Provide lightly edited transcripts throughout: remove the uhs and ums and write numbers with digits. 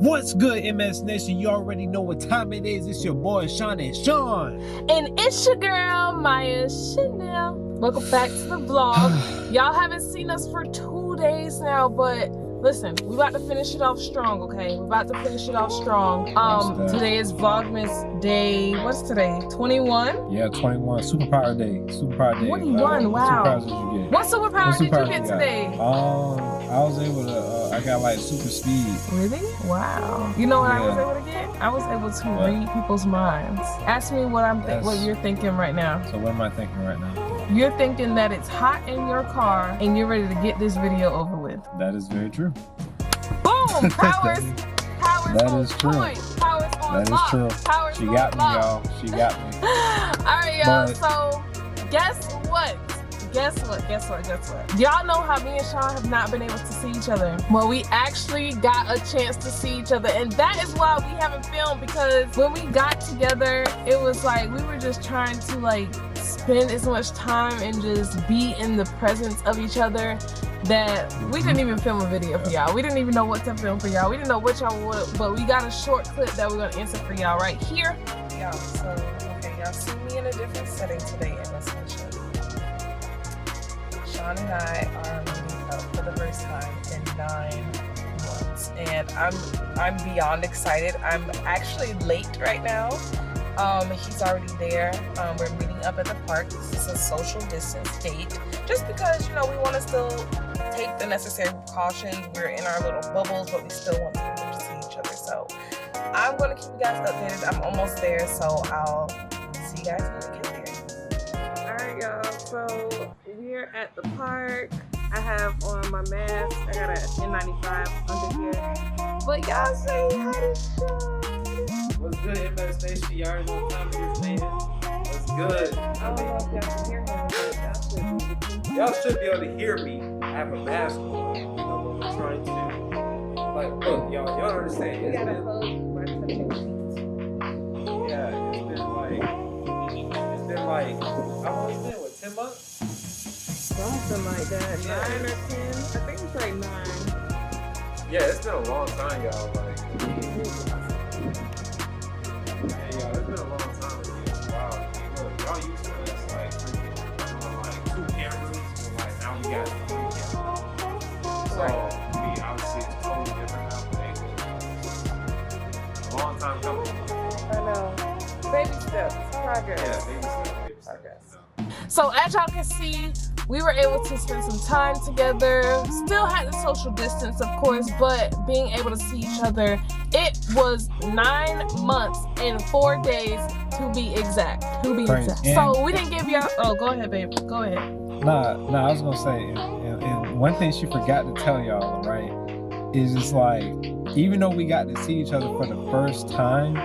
What's good, MS Nation? You already know what time it is. It's your boy Shawn and Shawn. And it's your girl, Maiah Chanel. Welcome back to the vlog. Y'all haven't seen us for 2 days now, but listen, we about to finish it off strong, okay? We're about to finish it off strong. Today is Vlogmas day, what's today? 21? Yeah, 21. Superpower day. Superpower day. 21, wow. What superpowers did you get? What superpower did you get today? I was able to, I got like super speed. Really? Wow. You know what I was able to get? I was able to read people's minds. Ask me what what you're thinking right now. So what am I thinking right now? You're thinking that it's hot in your car and you're ready to get this video over with. That is very true. Boom! Powers That on is true. point. Powers on That lock. is true. Powers She on got me, lock. y'all. She got me. Alright, y'all. But so, guess what? Y'all know how me and Shawn have not been able to see each other. Well, we actually got a chance to see each other, and that is why we haven't filmed, because when we got together, it was like we were just trying to like spend as much time and just be in the presence of each other that we didn't even film a video for y'all. We didn't even know what to film for y'all. We didn't know what y'all would, but we got a short clip that we're gonna insert for y'all right here. Y'all, so okay, y'all see me in a different setting today in this mission. Shawn and I are meeting up for the first time in 9 months, and I'm beyond excited. I'm actually late right now. He's already there. We're meeting up at the park. This is a social distance date, just because, you know, we want to still take the necessary precautions. We're in our little bubbles, but we still want to be able to see each other. So I'm going to keep you guys updated. I'm almost there, so I'll see you guys when we get there. All right, y'all. So we're at the park. I have on my mask. I got an N95 under here. But y'all say hi to Shawn. what's good, MS Nation? Y'all already know what time it is, man. What's good? I don't know if y'all can hear him, but Y'all should be able to hear me. I have a mask on. You know what we're trying to do. Like, look, y'all don't understand. we got a hug by touching feet. Yeah, it's been like, how long has it been? What, 10 months? Something like that. Yeah. 9 or 10. I think it's like 9. Yeah, it's been a long time, y'all. Like, yeah, y'all, it's been a long time. Wow. Look, y'all used to this, like, freaking, like 2 cameras, and like now we got 3 cameras. So, obviously it's totally different now, but a long time coming. I know. Baby steps. Progress. Yeah, baby steps. So as y'all can see, we were able to spend some time together. Still had the social distance, of course, but being able to see each other. It was 9 months and 4 days to be exact. So we didn't give y'all. Oh, go ahead, babe. Go ahead. Nah, I was gonna say, and one thing she forgot to tell y'all, right, is just like, even though we got to see each other for the first time,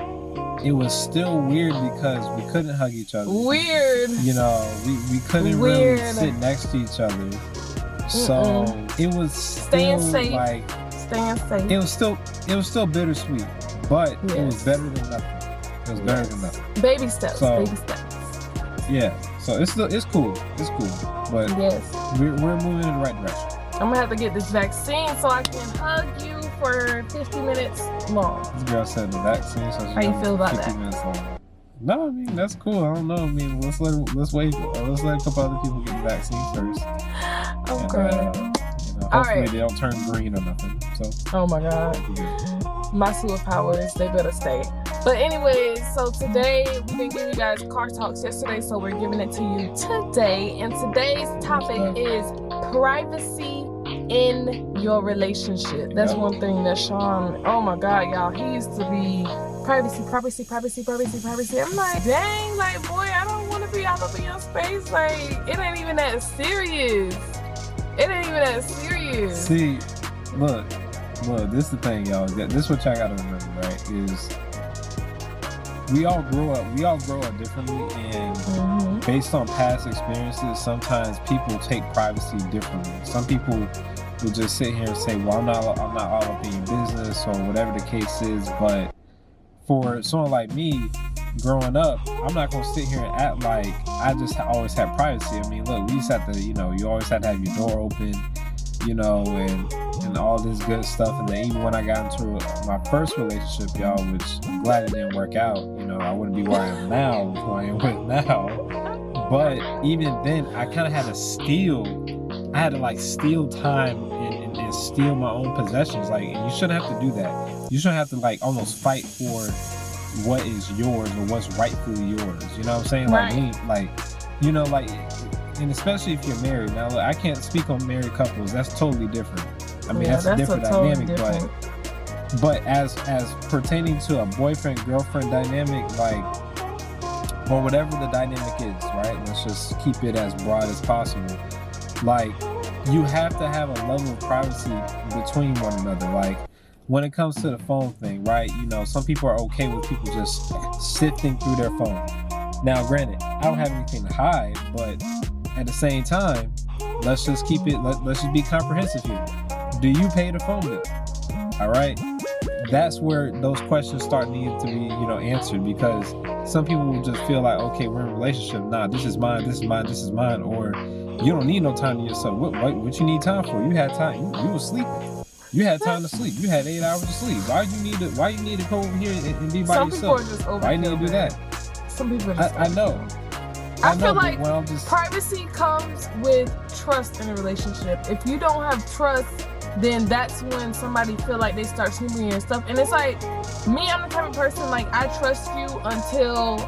it was still weird because we couldn't hug each other. Weird. You know, we couldn't really sit next to each other. So it was still like staying safe. It was still bittersweet, but it was better than nothing. It was better than nothing. Baby steps. So, baby steps. Yeah. So it's cool. It's cool. But we're moving in the right direction. I'm gonna have to get this vaccine so I can hug you for 50 minutes long. This girl said the vaccine. So how you feel about 50 that? minutes long. No, I mean that's cool. I don't know. I mean, let's wait. Let's let a couple other people get the vaccine first. Okay. And, hopefully they don't turn green or nothing. So. Oh my God. My superpowers, they better stay. But anyways, so today we didn't give you guys car talks yesterday, so we're giving it to you today. And today's topic is privacy in your relationship. That's one thing that Shawn, oh my God, y'all, he used to be privacy. I'm like, dang, like, boy, I don't want to be all up in your space. Like, it ain't even that serious. See, look, this is the thing, y'all. This is what y'all gotta remember, right? Is we all grow up differently, and based on past experiences, sometimes people take privacy differently. Some people will just sit here and say, well, I'm not all up in your business, or whatever the case is. But for someone like me, growing up, I'm not gonna sit here and act like I just always had privacy. I mean, look, we used to have to, you always had to have your door open, and and all this good stuff. And then even when I got into my first relationship, y'all, which I'm glad it didn't work out. You know, I wouldn't be where I am now, who I am with now. But even then, I kind of had to steal time and steal my own possessions. Like, and you shouldn't have to do that. You shouldn't have to like almost fight for what is yours or what's rightfully yours. You know what I'm saying? Right. And especially if you're married. Now, look, I can't speak on married couples. That's totally different. I mean, that's a different dynamic. Different. But as pertaining to a boyfriend-girlfriend dynamic, like, or whatever the dynamic is, right? Let's just keep it as broad as possible. Like, you have to have a level of privacy between one another. Like, when it comes to the phone thing, right? You know, some people are okay with people just sifting through their phone. Now, granted, I don't have anything to hide, but at the same time, let's just keep it, let's just be comprehensive here. Do you pay the phone bill? All right? That's where those questions start needing to be, you know, answered, because some people will just feel like, okay, we're in a relationship. Nah, this is mine, this is mine, this is mine. Or you don't need no time to yourself. What you need time for? You had time. You were sleeping. You had time to sleep. You had 8 hours of sleep. Why you need to go over here and be by yourself? Some people are just overkill. Why you need to do that? Some people are just I know. I feel like privacy comes with trust in a relationship. If you don't have trust, then that's when somebody feel like they start snooping and stuff. And it's like, me, I'm the type of person, like, I trust you until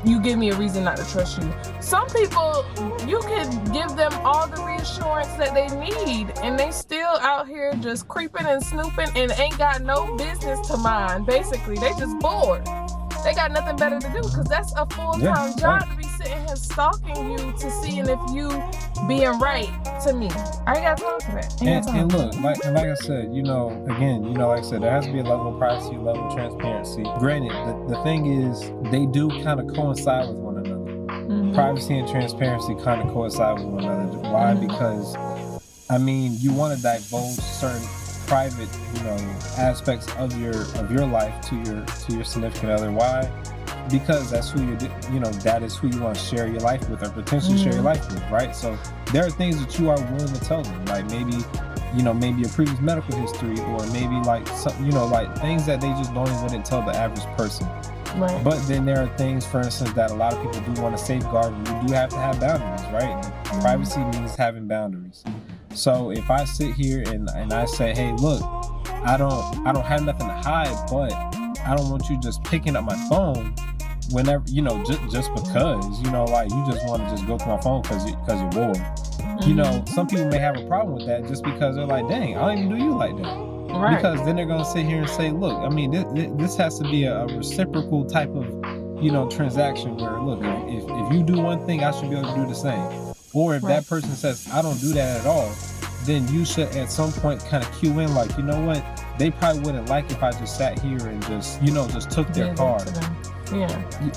you give me a reason not to trust you. Some people, you can give them all the reassurance that they need, and they still out here just creeping and snooping and ain't got no business to mind. Basically, they just bored. They got nothing better to do, because that's a full-time job to be sitting here stalking you to seeing if you being right to me. I ain't got time for that. And look, like I said, you know, again, you know, like I said, there has to be a level of privacy, a level of transparency. Granted, the thing is, they do kind of coincide with one another. Mm-hmm. Privacy and transparency kind of coincide with one another. Why? Mm-hmm. Because, I mean, you want to divulge certain private, you know, aspects of your life to your significant other. Why? Because that's who that is who you want to share your life with, or potentially share your life with, right? So there are things that you are willing to tell them, like maybe your previous medical history, or maybe like some, you know, like things that they just wouldn't tell the average person. Right. But then there are things, for instance, that a lot of people do want to safeguard, and you do have to have boundaries, right? Mm-hmm. Privacy means having boundaries. So if I sit here and I say, hey, look, I don't have nothing to hide, but I don't want you just picking up my phone whenever, you know, just because, you know, like you just want to just go to my phone because you're bored. Mm-hmm. You know, some people may have a problem with that just because they're like, dang, I don't even do you like that. Right. Because then they're going to sit here and say, look, I mean, this has to be a reciprocal type of, you know, transaction where, look, if you do one thing, I should be able to do the same. Or if that person says, I don't do that at all, then you should at some point kind of cue in, like, you know what? They probably wouldn't like if I just sat here and just, you know, just took their card. Yeah.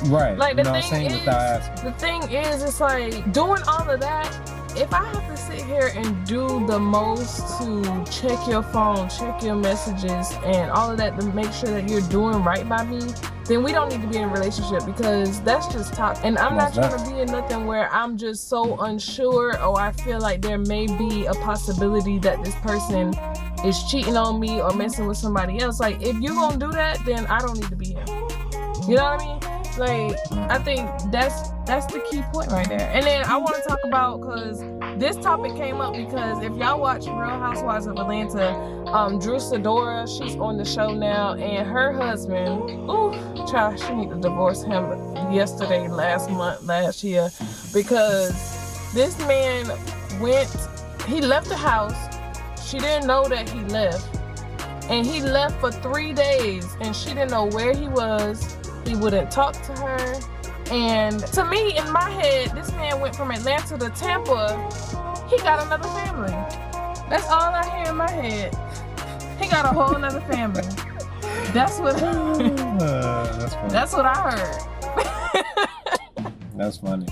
Right. Like, you know what I'm saying? Without asking. The thing is, it's like, doing all of that, if I have to sit here and do the most to check your phone, check your messages, and all of that to make sure that you're doing right by me, then we don't need to be in a relationship, because that's just toxic. And I'm not trying to be in nothing where I'm just so unsure, or I feel like there may be a possibility that this person is cheating on me or messing with somebody else. Like, if you're gonna do that, then I don't need to be here. You know what I mean? Like, I think that's the key point right there. And then I want to talk about, because this topic came up because if y'all watch Real Housewives of Atlanta, Drew Sidora, she's on the show now, and her husband, child, she need to divorce him last year, because this man he left the house. She didn't know that he left, and he left for 3 days, and she didn't know where he was. He wouldn't talk to her. And to me, in my head, this man went from Atlanta to Tampa. He got another family. That's all I hear in my head. He got a whole nother family. That's what that's what I heard. That's funny.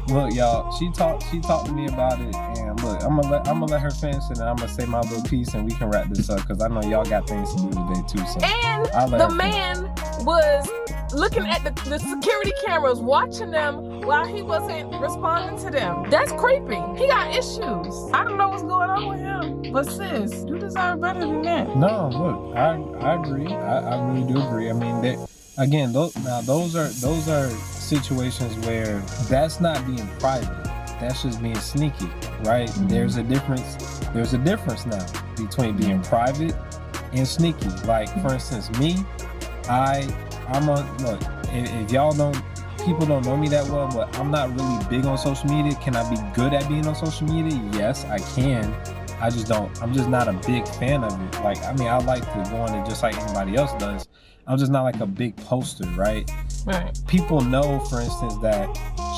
Look, y'all, she talked to me about it, and look, I'm gonna let her finish, and then I'm gonna say my little piece, and we can wrap this up, because I know y'all got things to do today too. So and the man was looking at the security cameras, watching them while he wasn't responding to them. That's creepy. He got issues. I don't know what's going on with him. But sis, you deserve better than that. No, look, I agree. I really do agree. I mean, again, those are situations where that's not being private. That's just being sneaky, right? Mm-hmm. There's a difference now between being private and sneaky. Like, for instance, me, I'm on, look, if y'all people don't know me that well, but I'm not really big on social media. Can I be good at being on social media? Yes, I can. I'm just not a big fan of it. Like, I mean, I like to go on it just like anybody else does. I'm just not like a big poster, right? Right. People know, for instance, that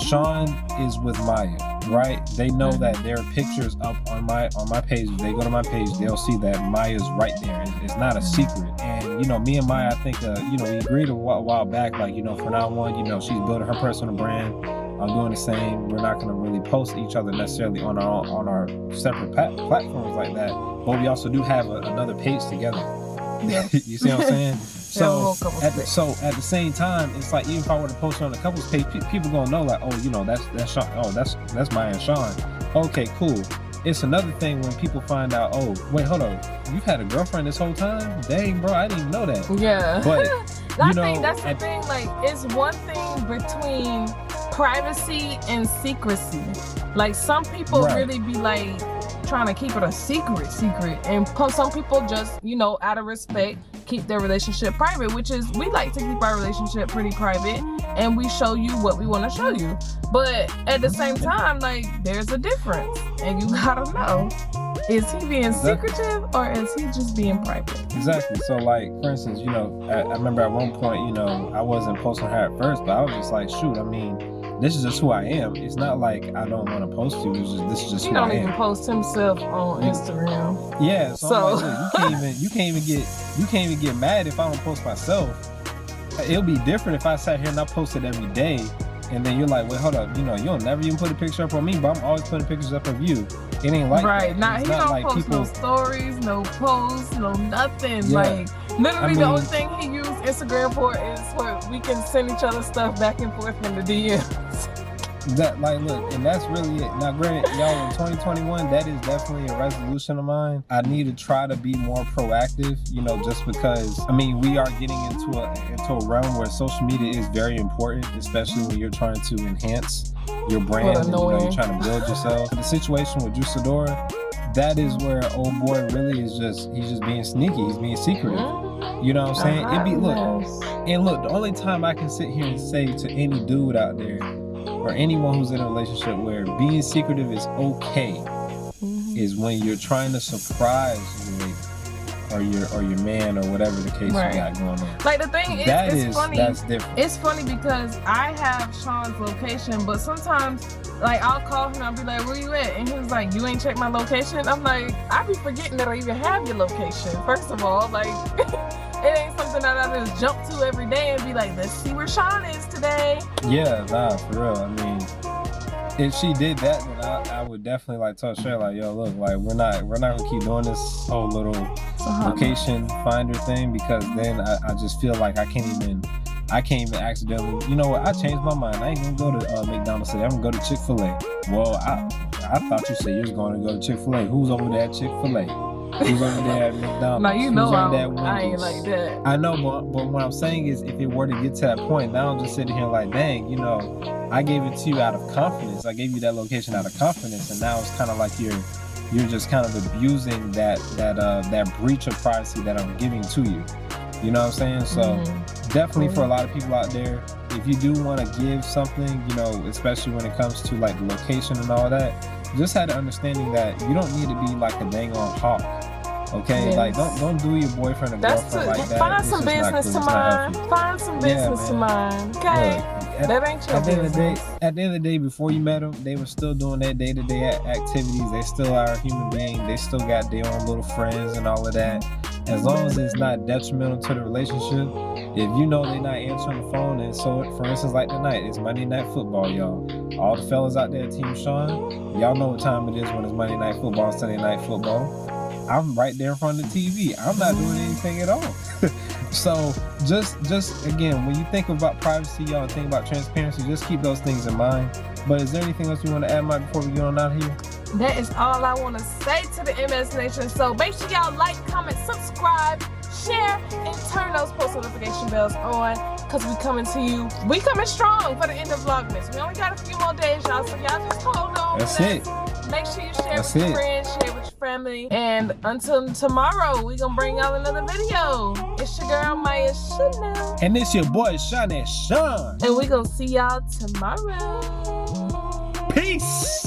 Shawn is with Maiah, right? They know that there are pictures up on my page. If they go to my page, they'll see that Maiah's right there. It's not a secret. And, you know, me and Maiah, I think, you know, we agreed a while back, like, you know, from now on, you know, she's building her personal brand. I'm doing the same. We're not going to really post each other necessarily on our separate platforms like that. But we also do have another page together. Yeah. You see what I'm saying? So at the same time, it's like, even if I were to post on a couple's page, people gonna know, like, oh, you know, that's Shawn. Oh, that's Maiah and Shawn. Okay, cool. It's another thing when people find out, oh, wait, hold on, you've had a girlfriend this whole time? Dang, bro, I didn't even know that. Yeah. But I think that's the thing. Like, it's one thing between privacy and secrecy. Like, some people really be like trying to keep it a secret, and some people just, you know, out of respect, keep their relationship private, which is, we like to keep our relationship pretty private, and we show you what we want to show you. But at the same time, like, there's a difference, and you gotta know, is he being secretive or is he just being private? Exactly. So, like, for instance, you know, I remember at one point, you know, I wasn't posting her at first, but I was just like, shoot, I mean, this is just who I am. It's not like I don't want to post you. This is just who I am. He don't even post himself on Instagram. Yeah, so I'm like, look, you can't even get mad if I don't post myself. It'll be different if I sat here and I posted every day, and then you're like, wait, hold up, you know, you'll never even put a picture up on me, but I'm always putting pictures up of you. It ain't like right. That. He don't like post no stories, no posts, no nothing. Yeah. Like, literally, the only thing he used Instagram for is where we can send each other stuff back and forth in the DMs. That, like, look, and that's really it. Now, granted, y'all, in 2021, that is definitely a resolution of mine. I need to try to be more proactive, you know, just because, I mean, we are getting into a realm where social media is very important, especially when you're trying to enhance your brand and, you know, you're trying to build yourself. The situation with Juicadora, that is where old boy really is he's just being sneaky. He's being secretive. You know what I'm saying? Look, the only time I can sit here and say to any dude out there, or anyone who's in a relationship where being secretive is okay, is when you're trying to surprise your lady or your man or whatever the case you got going on. Like, the thing is, it's funny. That's different. It's funny because I have Shawn's location, but sometimes, like, I'll call him and I'll be like, where you at? And he's like, you ain't checked my location? I'm like, I be forgetting that I even have your location, first of all. Like, it ain't something that I just jump to every day and be like, let's see where Shawn is today. Yeah, nah, for real. I mean, if she did that, then I would definitely, like, tell Shay, like, yo, look, like, we're not gonna keep doing this whole little location finder thing, because then I just feel like I can't even accidentally, you know what, I changed my mind. I ain't gonna go to McDonald's today. I'm gonna go to Chick-fil-A. Well, I thought you said you was going to go to Chick-fil-A. Who's over there at Chick-fil-A? Who's over there at McDonald's? Now, you know, I ain't like that. I know, but what I'm saying is, if it were to get to that point, now I'm just sitting here like, dang, you know, I gave it to you out of confidence. I gave you that location out of confidence, and now it's kind of like you're just kind of abusing that breach of privacy that I'm giving to you. You know what I'm saying? So definitely for a lot of people out there, if you do want to give something, you know, especially when it comes to, like, the location and all that, just had an understanding that you don't need to be like a dang on hawk. Okay, yes. Like, don't do your boyfriend or girlfriend like that. Find some business to mind. Find some business to mind. Okay, that ain't your business. At the end of the day, before you met them, they were still doing their day-to-day activities. They still are a human being. They still got their own little friends and all of that. As long as it's not detrimental to the relationship, if you know they're not answering the phone, and so, for instance, like tonight, it's Monday Night Football, y'all. All the fellas out there, Team Shawn, y'all know what time it is when it's Monday Night Football, Sunday Night Football. I'm right there in front of the TV. I'm not doing anything at all. So just again, when you think about privacy, y'all, think about transparency, just keep those things in mind. But is there anything else you want to add, Mike, before we get on out of here? That is all I want to say to the MS Nation. So make sure y'all like, comment, subscribe, share, and turn those post notification bells on, because we coming to you. We coming strong for the end of Vlogmas. We only got a few more days, y'all, so y'all just hold on. That's it. Make sure you share with your friends, share with your family. And until tomorrow, we gonna bring y'all another video. It's your girl, Maiah Chanel. And it's your boy, Shawn. And we gonna see y'all tomorrow. Peace.